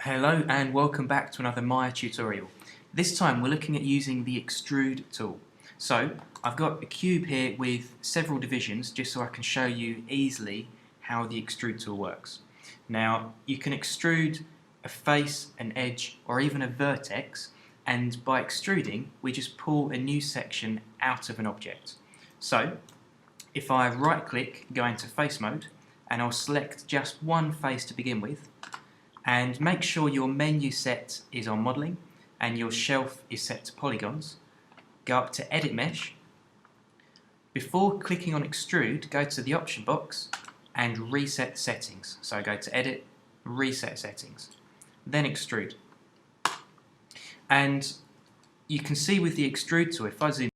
Hello and welcome back to another Maya tutorial. This time we're looking at using the Extrude tool. So I've got a cube here with several divisions just so I can show you easily how the Extrude tool works. Now you can extrude a face, an edge or even a vertex, and by extruding we just pull a new section out of an object. So if I right click, go into face mode, and I'll select just one face to begin with, and make sure your menu set is on modelling and your shelf is set to polygons. Go up to edit mesh. Before clicking on extrude, go to the option box and reset settings. So go to edit, reset settings, then extrude. And you can see with the extrude tool, if I zoom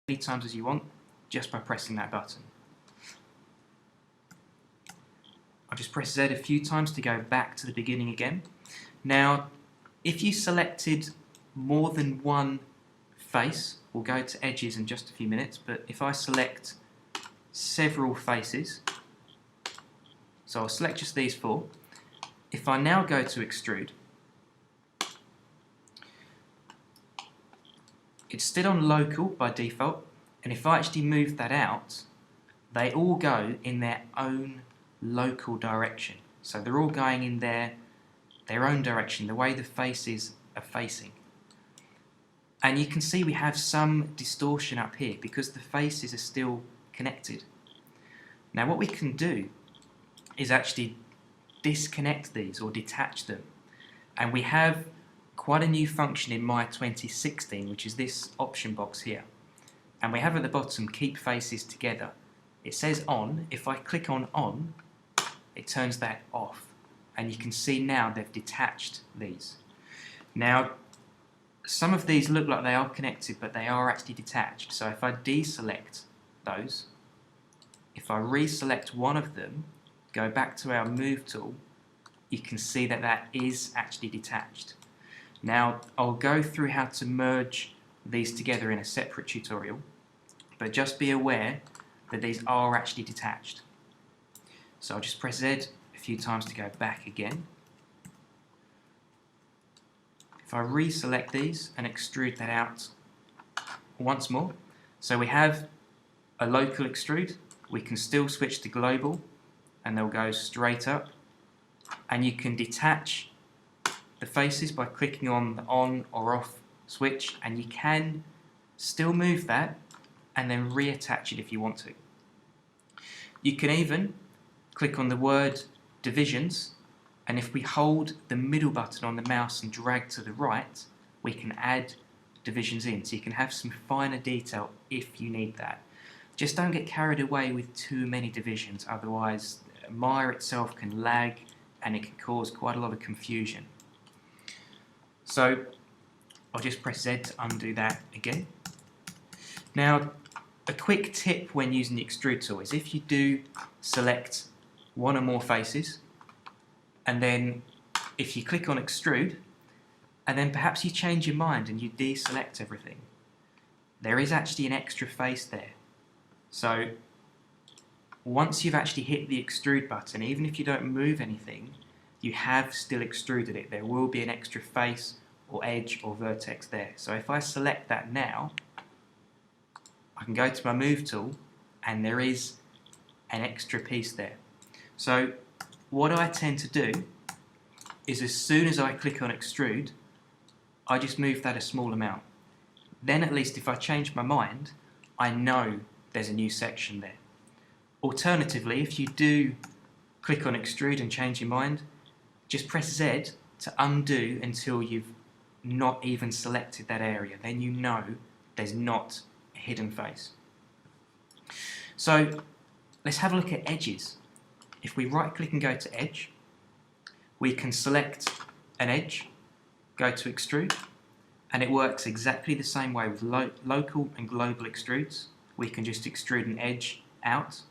many times as you want just by pressing that button. I'll just press Z a few times to go back to the beginning again. Now, if you selected more than one face, we'll go to edges in just a few minutes, but if I select several faces, so I'll select just these four. If I now go to extrude, it's still on local by default, and if I actually move that out, they all go in their own local direction. So they're all going in their own direction, the way the faces are facing. And you can see we have some distortion up here because the faces are still connected. Now what we can do is actually disconnect these or detach them. And we have quite a new function in Maya 2016, which is this option box here. And we have at the bottom, keep faces together. It says on. If I click on, it turns that off. And you can see now they've detached these. Now, some of these look like they are connected, but they are actually detached. So if I deselect those, if I reselect one of them, go back to our move tool, you can see that that is actually detached. Now, I'll go through how to merge these together in a separate tutorial, but just be aware that these are actually detached. So I'll just press Z a few times to go back again. If I reselect these and extrude that out once more, so we have a local extrude, we can still switch to global and they'll go straight up, and you can detach the faces by clicking on the on or off switch, and you can still move that and then reattach it if you want to. You can even click on the word divisions, and if we hold the middle button on the mouse and drag to the right, we can add divisions in, so you can have some finer detail if you need that. Just don't get carried away with too many divisions, otherwise Maya itself can lag and it can cause quite a lot of confusion. So I'll just press Z to undo that again. Now, a quick tip when using the Extrude tool is if you do select one or more faces, and then if you click on Extrude, and then perhaps you change your mind and you deselect everything, there is actually an extra face there. So once you've actually hit the Extrude button, even if you don't move anything, you have still extruded it. There will be an extra face or edge or vertex there. So if I select that now, I can go to my Move tool and there is an extra piece there. So what I tend to do is as soon as I click on Extrude, I just move that a small amount. Then at least if I change my mind, I know there's a new section there. Alternatively, if you do click on Extrude and change your mind, just press Z to undo until you've not even selected that area. Then you know there's not a hidden face. So let's have a look at edges. If we right click and go to Edge, we can select an edge, go to Extrude, and it works exactly the same way with local and global extrudes. We can just extrude an edge out,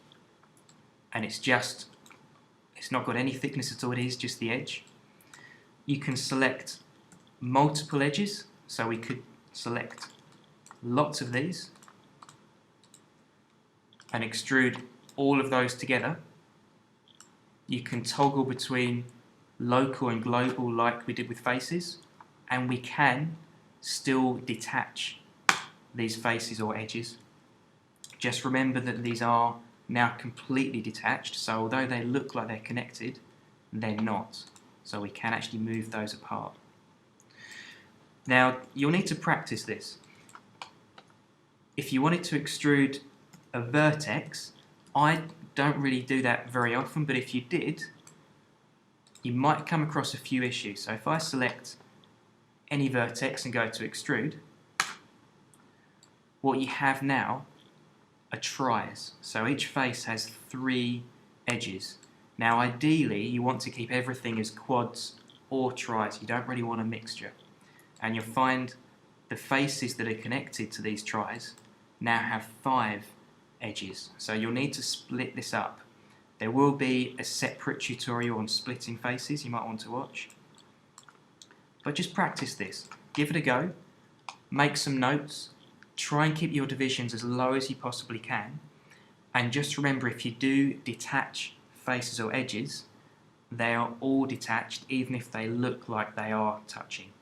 and it's not got any thickness at all, it is just the edge. You can select multiple edges, so we could select lots of these and extrude all of those together. You can toggle between local and global like we did with faces, and we can still detach these faces or edges. Just remember that these are now completely detached, so although they look like they're connected, they're not. So we can actually move those apart. Now, you'll need to practice this. If you wanted to extrude a vertex, I don't really do that very often, but if you did, you might come across a few issues. So if I select any vertex and go to Extrude, what you have now are tries. So each face has 3 edges. Now ideally you want to keep everything as quads or tries. You don't really want a mixture. And you'll find the faces that are connected to these tries now have 5 edges. So you'll need to split this up. There will be a separate tutorial on splitting faces you might want to watch. But just practice this. Give it a go. Make some notes. Try and keep your divisions as low as you possibly can. And just remember, if you do detach faces or edges, they are all detached even if they look like they are touching.